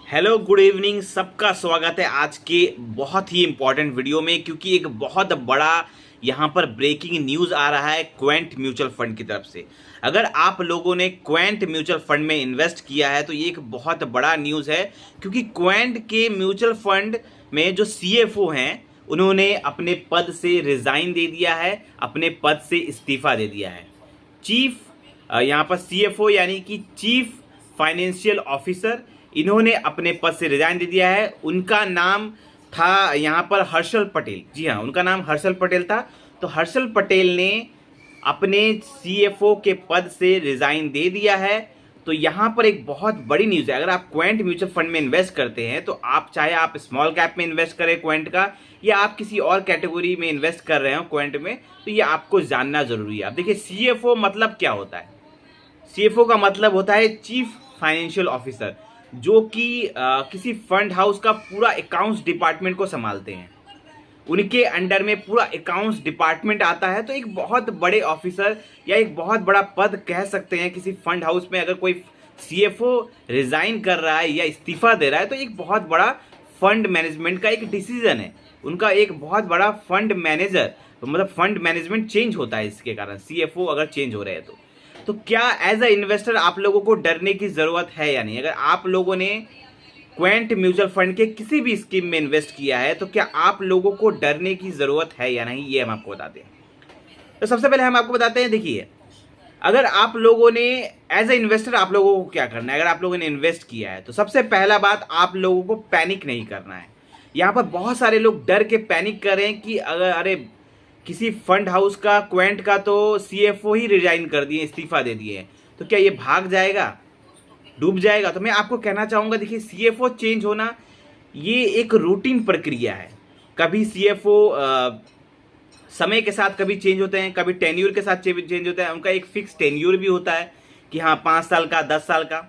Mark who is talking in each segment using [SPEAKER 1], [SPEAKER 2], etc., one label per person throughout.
[SPEAKER 1] Hello good evening, सबका स्वागत है आज के बहुत ही इम्पोर्टेंट वीडियो में। क्योंकि एक बहुत बड़ा यहाँ पर ब्रेकिंग न्यूज़ आ रहा है क्वेंट म्यूचुअल फंड की तरफ से। अगर आप लोगों ने क्वेंट म्यूचुअल फंड में इन्वेस्ट किया है तो ये एक बहुत बड़ा न्यूज़ है। क्योंकि क्वेंट के म्यूचुअल फंड में जो सीएफओ हैं उन्होंने अपने पद से रिज़ाइन दे दिया है, अपने पद से इस्तीफ़ा दे दिया है। चीफ यहाँ पर सीएफओ यानी कि चीफ फाइनेंशियल ऑफिसर, इन्होंने अपने पद से रिजाइन दे दिया है। उनका नाम था यहाँ पर हर्षल पटेल। जी हाँ, उनका नाम हर्षल पटेल था। तो हर्षल पटेल ने अपने सीएफओ के पद से रिजाइन दे दिया है। तो यहाँ पर एक बहुत बड़ी न्यूज़ है। अगर आप क्वेंट म्यूचुअल फंड में इन्वेस्ट करते हैं तो आप चाहे आप स्मॉल कैप में इन्वेस्ट करें क्वेंट का, या आप किसी और कैटेगरी में इन्वेस्ट कर रहे हो क्वेंट में, तो ये आपको जानना जरूरी है। अब देखिए, सीएफओ मतलब क्या होता है। सीएफओ का मतलब होता है चीफ फाइनेंशियल ऑफिसर, जो कि किसी फंड हाउस का पूरा अकाउंट्स डिपार्टमेंट को संभालते हैं। उनके अंडर में पूरा अकाउंट्स डिपार्टमेंट आता है। तो एक बहुत बड़े ऑफिसर या एक बहुत बड़ा पद कह सकते हैं किसी फंड हाउस में। अगर कोई सीएफओ रिजाइन कर रहा है या इस्तीफा दे रहा है तो एक बहुत बड़ा फंड मैनेजमेंट का एक डिसीजन है। उनका एक बहुत बड़ा फंड मैनेजर, मतलब फंड मैनेजमेंट चेंज होता है इसके कारण, सीएफओ अगर चेंज हो रहे हैं तो क्या एज अ इन्वेस्टर आप लोगों को डरने की ज़रूरत है या नहीं। अगर आप लोगों ने क्वेंट म्यूचुअल फंड के किसी भी स्कीम में इन्वेस्ट किया है तो क्या आप लोगों को डरने की ज़रूरत है या नहीं, ये हम आपको बताते हैं। तो सबसे पहले हम आपको बताते हैं, देखिए, अगर आप लोगों ने एज अ इन्वेस्टर आप लोगों को क्या करना है। अगर आप लोगों ने इन्वेस्ट किया है तो सबसे पहला बात, आप लोगों को पैनिक नहीं करना है। यहाँ पर बहुत सारे लोग डर के पैनिक कर रहे हैं कि अगर अरे किसी फंड हाउस का, क्वेंट का तो सीएफओ ही रिजाइन कर दिए, इस्तीफा दे दिए, तो क्या ये भाग जाएगा, डूब जाएगा। तो मैं आपको कहना चाहूँगा, देखिए, सीएफओ चेंज होना ये एक रूटीन प्रक्रिया है। कभी सीएफओ समय के साथ कभी चेंज होते हैं, कभी टेन्यूर के साथ चेंज होता है। उनका एक फिक्स टेन्यूर भी होता है कि हाँ 5 साल का, 10 साल का।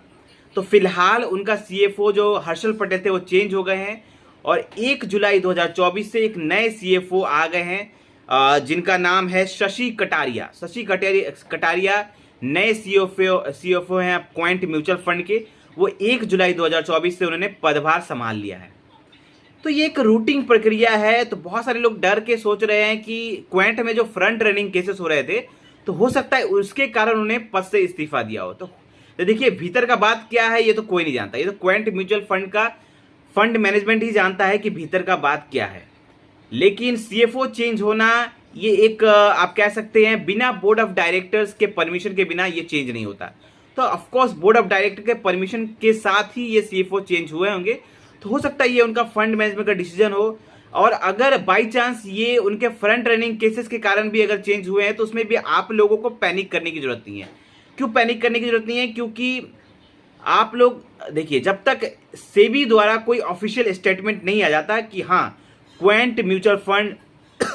[SPEAKER 1] तो फिलहाल उनका सीएफओ जो हर्षल पटेल थे वो चेंज हो गए हैं और 1 जुलाई 2024 से एक नए सीएफओ आ गए हैं, जिनका नाम है शशि कटारिया। शशि कटारिया नए सीएफओ हैं क्वेंट म्यूचुअल फंड के। वो 1 जुलाई 2024 से उन्होंने पदभार संभाल लिया है। तो ये एक रूटीन प्रक्रिया है। तो बहुत सारे लोग डर के सोच रहे हैं कि क्वेंट में जो फ्रंट रनिंग केसेस हो रहे थे तो हो सकता है उसके कारण उन्हें पद से इस्तीफा दिया हो। तो देखिए, भीतर का बात क्या है ये तो कोई नहीं जानता। ये तो क्वेंट म्यूचुअल फंड का फंड मैनेजमेंट ही जानता है कि भीतर का बात क्या है। लेकिन सीएफओ चेंज होना ये एक आप कह सकते हैं बिना बोर्ड ऑफ डायरेक्टर्स के परमिशन के बिना ये चेंज नहीं होता। तो of course board of director के परमिशन के साथ ही ये सीएफओ चेंज हुए होंगे। तो हो सकता है ये उनका फंड मैनेजमेंट का डिसीजन हो। और अगर बाई चांस ये उनके फ्रंट रनिंग केसेस के कारण भी अगर चेंज हुए हैं तो उसमें भी आप लोगों को पैनिक करने की जरूरत नहीं है। क्यों पैनिक करने की जरूरत नहीं है? क्योंकि आप लोग देखिए, जब तक सेबी द्वारा कोई ऑफिशियल स्टेटमेंट नहीं आ जाता कि हाँ क्वेंट म्यूचुअल फंड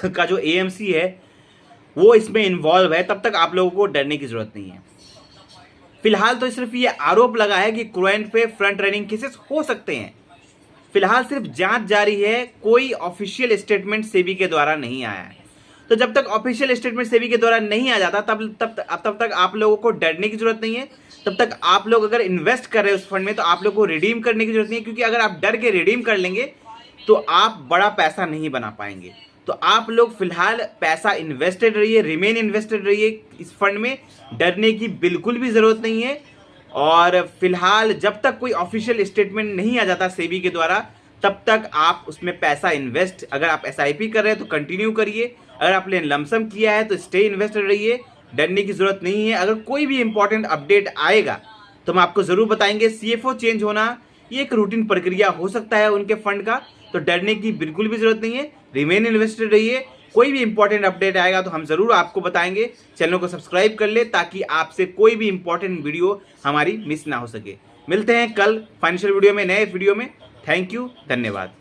[SPEAKER 1] का जो एएमसी है वो इसमें इन्वॉल्व है, तब तक आप लोगों को डरने की जरूरत नहीं है। फिलहाल तो सिर्फ ये आरोप लगा है कि क्वेंट पे फ्रंट रनिंग केसेस हो सकते हैं। फिलहाल सिर्फ जांच जारी है, कोई ऑफिशियल स्टेटमेंट सेबी के द्वारा नहीं आया है। तो जब तक ऑफिशियल स्टेटमेंट सेबी के द्वारा नहीं आ जाता तब तक आप लोगों को डरने की जरूरत नहीं है। तब तक आप लोग अगर इन्वेस्ट कर रहे हैं उस फंड में तो आप लोग को रिडीम करने की जरूरत नहीं है। क्योंकि अगर आप डर के रिडीम कर लेंगे तो आप बड़ा पैसा नहीं बना पाएंगे। तो आप लोग फिलहाल पैसा इन्वेस्टेड रहिए, रिमेन इन्वेस्टेड रहिए इस फंड में। डरने की बिल्कुल भी ज़रूरत नहीं है। और फिलहाल जब तक कोई ऑफिशियल स्टेटमेंट नहीं आ जाता सेबी के द्वारा तब तक आप उसमें पैसा इन्वेस्ट, अगर आप एसआईपी कर रहे हैं तो कंटिन्यू करिए, अगर आपने लमसम किया है तो स्टे इन्वेस्टेड रहिए। डरने की ज़रूरत नहीं है। अगर कोई भी इंपॉर्टेंट अपडेट आएगा तो हम आपको ज़रूर बताएंगे। सीएफओ चेंज होना ये एक रूटीन प्रक्रिया हो सकता है उनके फंड का, तो डरने की बिल्कुल भी जरूरत नहीं है। रिमेन इन्वेस्टेड रहिए। कोई भी इंपॉर्टेंट अपडेट आएगा तो हम ज़रूर आपको बताएंगे। चैनल को सब्सक्राइब कर ले ताकि आपसे कोई भी इंपॉर्टेंट वीडियो हमारी मिस ना हो सके। मिलते हैं कल फाइनेंशियल वीडियो में, नए वीडियो में। थैंक यू, धन्यवाद।